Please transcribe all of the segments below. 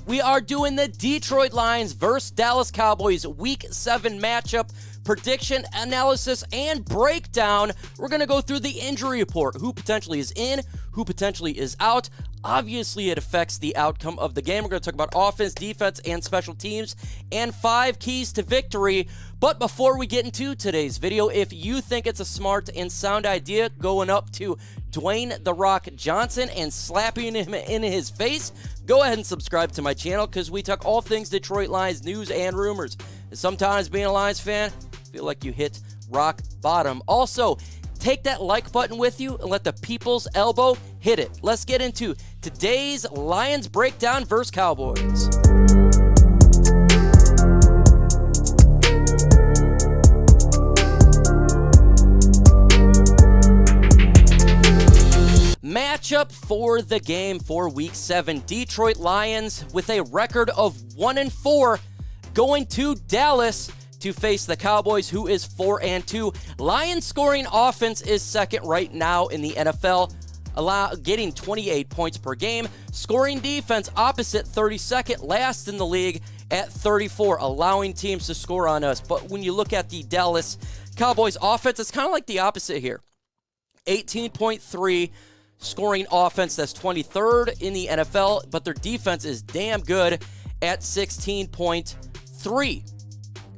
We are doing the Detroit Lions versus Dallas Cowboys Week 7 matchup prediction, analysis, and breakdown. We're going to go through the injury report, who potentially is in, who potentially is out. Obviously, it affects the outcome of the game. We're going to talk about offense, defense, and special teams, and 5 keys to victory. But before we get into today's video, if you think it's a smart and sound idea going up to Dwayne "The Rock" Johnson and slapping him in his face, go ahead and subscribe to my channel, because we talk all things Detroit Lions news and rumors. And sometimes being a Lions fan, feel like you hit rock bottom. Also, take that like button with you and let the people's elbow hit it. Let's get into today's Lions breakdown versus Cowboys. Matchup for the game for Week 7. Detroit Lions with a record of 1-4 going to Dallas to face the Cowboys, who is 4-2. Lions scoring offense is second right now in the NFL, getting 28 points per game. Scoring defense opposite, 32nd last in the league at 34, allowing teams to score on us. But when you look at the Dallas Cowboys offense, it's kind of like the opposite here. 18.3 scoring offense, that's 23rd in the NFL, but their defense is damn good at 16.3.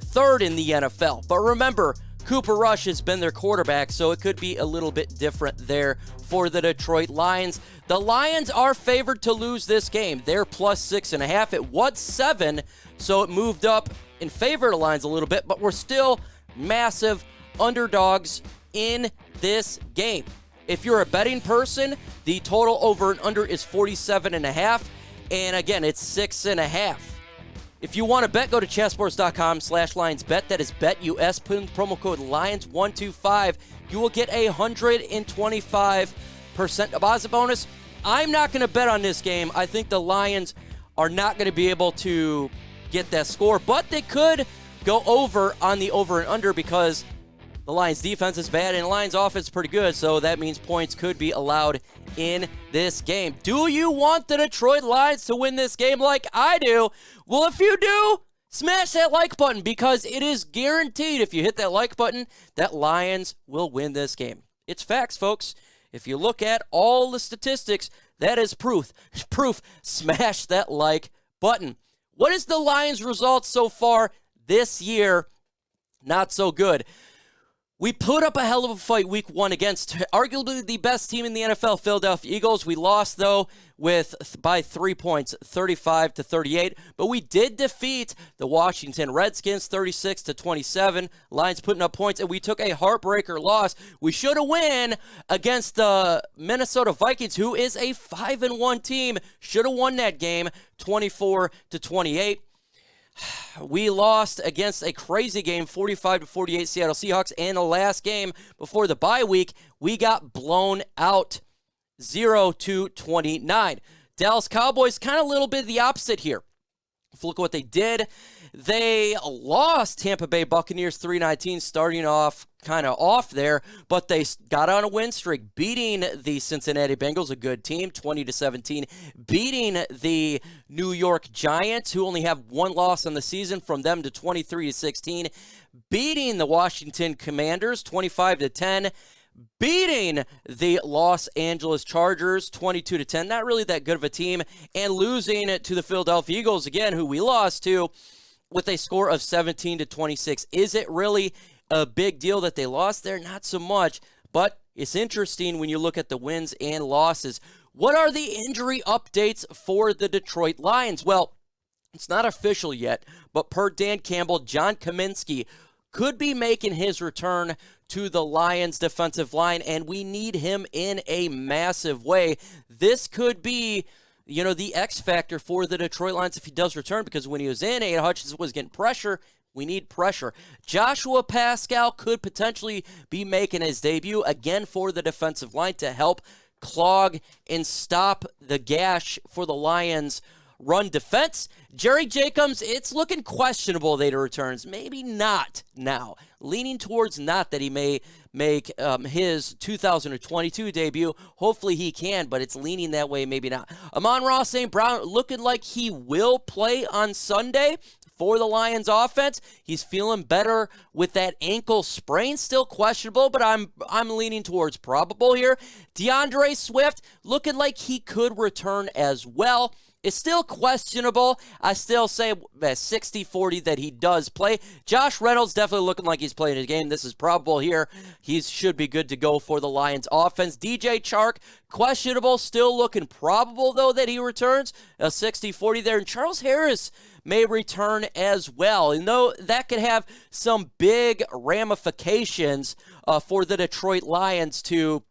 Third in the NFL. But remember, Cooper Rush has been their quarterback, so it could be a little bit different there for the Detroit Lions. The Lions are favored to lose this game. They're plus 6.5. It was 7, so it moved up in favor of the Lions a little bit, but we're still massive underdogs in this game. If you're a betting person, the total over and under is 47.5, and again, it's 6.5. If you want to bet, go to chatsports.com/LionsBet. That is BetUS. Put in promo code LIONS125. You will get a 125% deposit bonus. I'm not going to bet on this game. I think the Lions are not going to be able to get that score, but they could go over on the over and under because the Lions defense is bad and the Lions offense is pretty good, so that means points could be allowed in this game. Do you want the Detroit Lions to win this game like I do? Well, if you do, smash that like button, because it is guaranteed if you hit that like button that Lions will win this game. It's facts, folks. If you look at all the statistics, that is proof. Proof. Smash that like button. What is the Lions' results so far this year? Not so good. We put up a hell of a fight Week 1 against arguably the best team in the NFL, Philadelphia Eagles. We lost, though, by 3 points, 35-38. But we did defeat the Washington Redskins, 36-27. Lions putting up points, and we took a heartbreaker loss. We should have won against the Minnesota Vikings, who is a 5-1 team. Should have won that game, 24-28. We lost against a crazy game, 45-48 Seattle Seahawks, and the last game before the bye week, we got blown out 0-29. Dallas Cowboys, kind of a little bit the opposite here. If you look at what they did, they lost Tampa Bay Buccaneers 3-19, starting off kind of off there, but they got on a win streak, beating the Cincinnati Bengals, a good team, 20-17, beating the New York Giants, who only have one loss on the season, from them to 23-16, beating the Washington Commanders, 25-10, beating the Los Angeles Chargers 22-10, not really that good of a team, and losing it to the Philadelphia Eagles again, who we lost to, with a score of 17-26. Is it really a big deal that they lost there? Not so much, but it's interesting when you look at the wins and losses. What are the injury updates for the Detroit Lions? Well, it's not official yet, but per Dan Campbell, John Cominsky could be making his return to the Lions defensive line, and we need him in a massive way. This could be, the X factor for the Detroit Lions if he does return, because when he was in, Aiden Hutchinson was getting pressure. We need pressure. Joshua Paschal could potentially be making his debut again for the defensive line to help clog and stop the gash for the Lions run defense. Jerry Jacobs, it's looking questionable that he returns. Maybe not now. Leaning towards not that he may make his 2022 debut. Hopefully he can, but it's leaning that way, maybe not. Amon-Ra St. Brown looking like he will play on Sunday for the Lions offense. He's feeling better with that ankle sprain. Still questionable, but I'm leaning towards probable here. DeAndre Swift looking like he could return as well. It's still questionable. I still say 60-40 that he does play. Josh Reynolds definitely looking like he's playing his game. This is probable here. He should be good to go for the Lions offense. DJ Chark, questionable. Still looking probable, though, that he returns. 60-40 there. And Charles Harris may return as well. And though that could have some big ramifications for the Detroit Lions to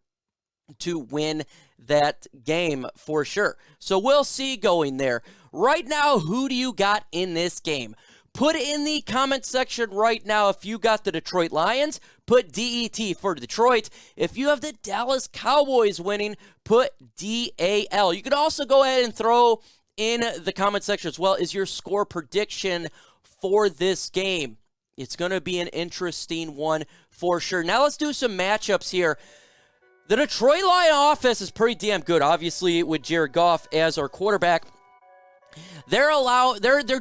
win that game for sure. So we'll see going there. Right now, who do you got in this game? Put in the comment section right now if you got the Detroit Lions. Put DET for Detroit. If you have the Dallas Cowboys winning, put DAL. You could also go ahead and throw in the comment section as well is your score prediction for this game. It's going to be an interesting one for sure. Now let's do some matchups here. The Detroit Lions offense is pretty damn good, obviously, with Jared Goff as our quarterback. They're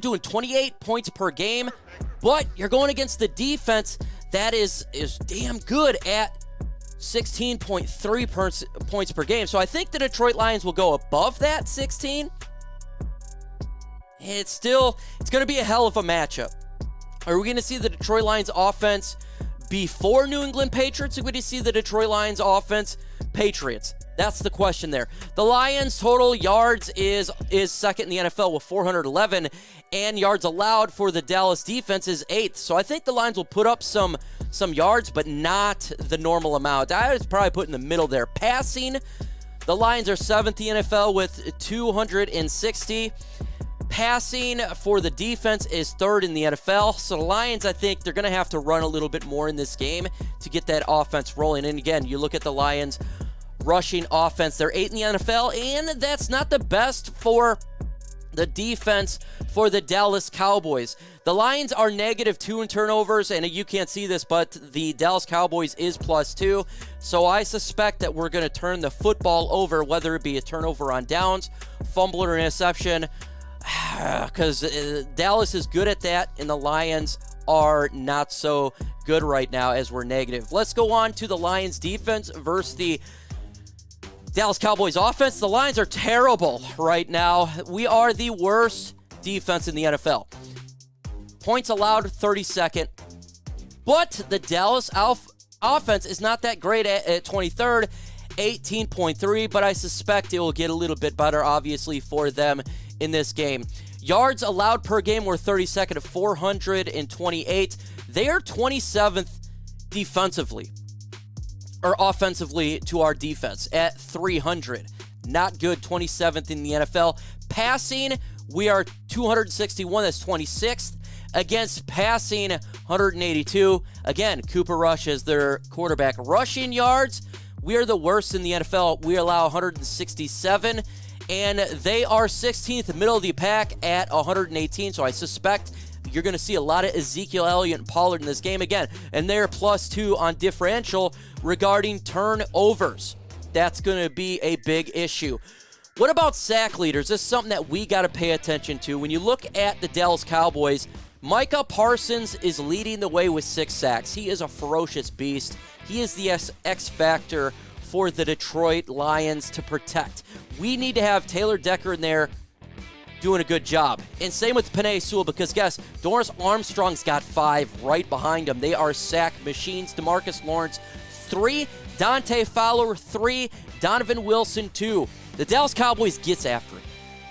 doing 28 points per game, but you're going against the defense that is damn good at 16.3 points per game. So I think the Detroit Lions will go above that 16. It's going to be a hell of a matchup. Are we going to see the Detroit Lions offense before New England Patriots? Are we going to see the Detroit Lions offense Patriots? That's the question there. The Lions total yards is second in the NFL with 411, and yards allowed for the Dallas defense is 8th. So I think the Lions will put up some yards, but not the normal amount. I would probably put in the middle there. Passing, the Lions are 7th in the NFL with 260. Passing for the defense is 3rd in the NFL. So the Lions, I think they're going to have to run a little bit more in this game to get that offense rolling. And again, you look at the Lions rushing offense, they're 8th in the NFL, and that's not the best for the defense for the Dallas Cowboys. The Lions are -2 in turnovers, and you can't see this, but the Dallas Cowboys is +2. So I suspect that we're going to turn the football over, whether it be a turnover on downs, fumble or interception, because Dallas is good at that, and the Lions are not so good right now as we're negative. Let's go on to the Lions defense versus the Dallas Cowboys offense. The Lions are terrible right now. We are the worst defense in the NFL. Points allowed, 32nd. But the Dallas offense is not that great at 23rd, 18.3, but I suspect it will get a little bit better, obviously, for them in this game. Yards allowed per game were 32nd at 428. They are 27th defensively, or offensively to our defense at 300. Not good, 27th in the NFL. Passing, we are 261, that's 26th. Against passing, 182. Again, Cooper Rush is their quarterback. Rushing yards, we are the worst in the NFL. We allow 167. And they are 16th, middle of the pack at 118. So I suspect you're going to see a lot of Ezekiel Elliott and Pollard in this game again. And they're +2 on differential regarding turnovers. That's going to be a big issue. What about sack leaders? This is something that we got to pay attention to. When you look at the Dallas Cowboys, Micah Parsons is leading the way with 6 sacks. He is a ferocious beast. He is the X factor for the Detroit Lions to protect. We need to have Taylor Decker in there doing a good job. And same with Penei Sewell, because guess, Dorrance Armstrong's got 5 right behind him. They are sack machines. DeMarcus Lawrence, 3. Dante Fowler, 3. Donovan Wilson, 2. The Dallas Cowboys gets after it,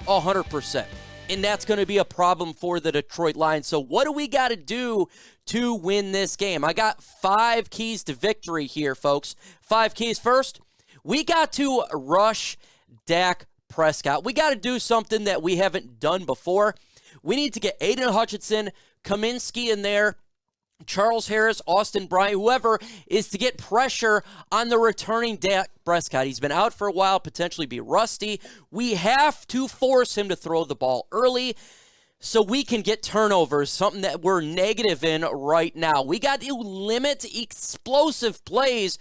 100%. And that's going to be a problem for the Detroit Lions. So what do we got to do to win this game? I got 5 keys to victory here, folks. 5 keys. First, we got to rush Dak Prescott. We got to do something that we haven't done before. We need to get Aiden Hutchinson, Cominsky in there Charles Harris, Austin Bryant, whoever, is to get pressure on the returning Dak Prescott. He's been out for a while, potentially be rusty. We have to force him to throw the ball early so we can get turnovers, something that we're negative in right now. We got to limit explosive plays.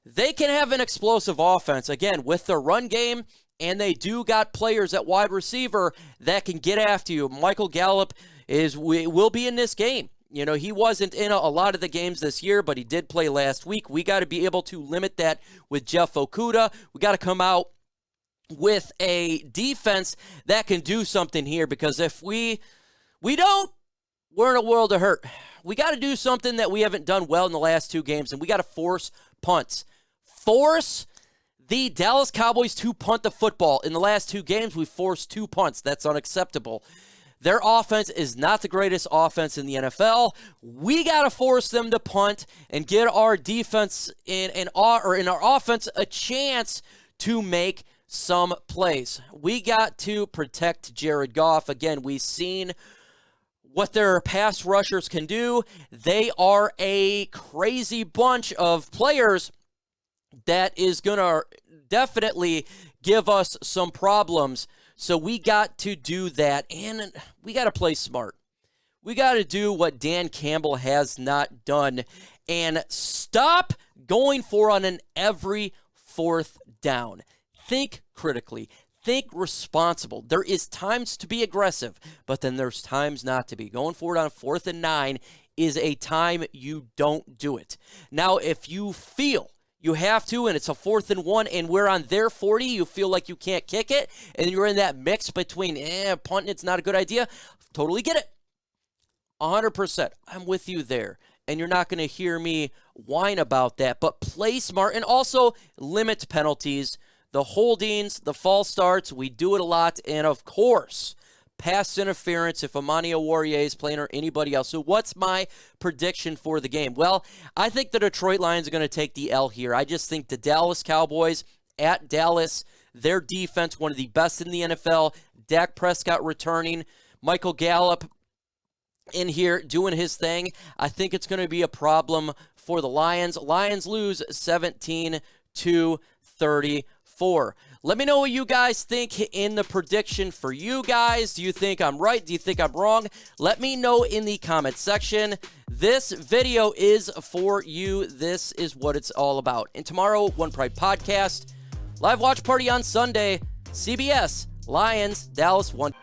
They can have an explosive offense, again, with the run game, and they do got players at wide receiver that can get after you. Michael Gallup will be in this game. You know, he wasn't in a lot of the games this year, but he did play last week. We got to be able to limit that with Jeff Okudah. We got to come out with a defense that can do something here, because if we don't, we're in a world of hurt. We got to do something that we haven't done well in the last 2 games, and we got to force punts. Force the Dallas Cowboys to punt the football. In the last 2 games, we forced 2 punts. That's unacceptable. Their offense is not the greatest offense in the NFL. We got to force them to punt and get our defense in our offense a chance to make some plays. We got to protect Jared Goff. Again, we've seen what their pass rushers can do. They are a crazy bunch of players that is going to definitely give us some problems. So we got to do that, and we got to play smart. We got to do what Dan Campbell has not done and stop going for on an every 4th down. Think critically. Think responsible. There is times to be aggressive, but then there's times not to be. Going for it on 4th and 9 is a time you don't do it. Now, if you feel you have to, and it's a 4th and 1, and we're on their 40, you feel like you can't kick it, and you're in that mix between, punting, it's not a good idea. Totally get it. 100%. I'm with you there. And you're not going to hear me whine about that, but play smart and also limit penalties, the holdings, the false starts. We do it a lot, and of course, pass interference if Amon-Ra is playing or anybody else. So what's my prediction for the game? Well, I think the Detroit Lions are going to take the L here. I just think the Dallas Cowboys at Dallas, their defense, one of the best in the NFL. Dak Prescott returning. Michael Gallup in here doing his thing. I think it's going to be a problem for the Lions. Lions lose 17-34. Let me know what you guys think in the prediction for you guys. Do you think I'm right? Do you think I'm wrong? Let me know in the comment section. This video is for you. This is what it's all about. And tomorrow, One Pride Podcast, live watch party on Sunday, CBS, Lions, Dallas 1.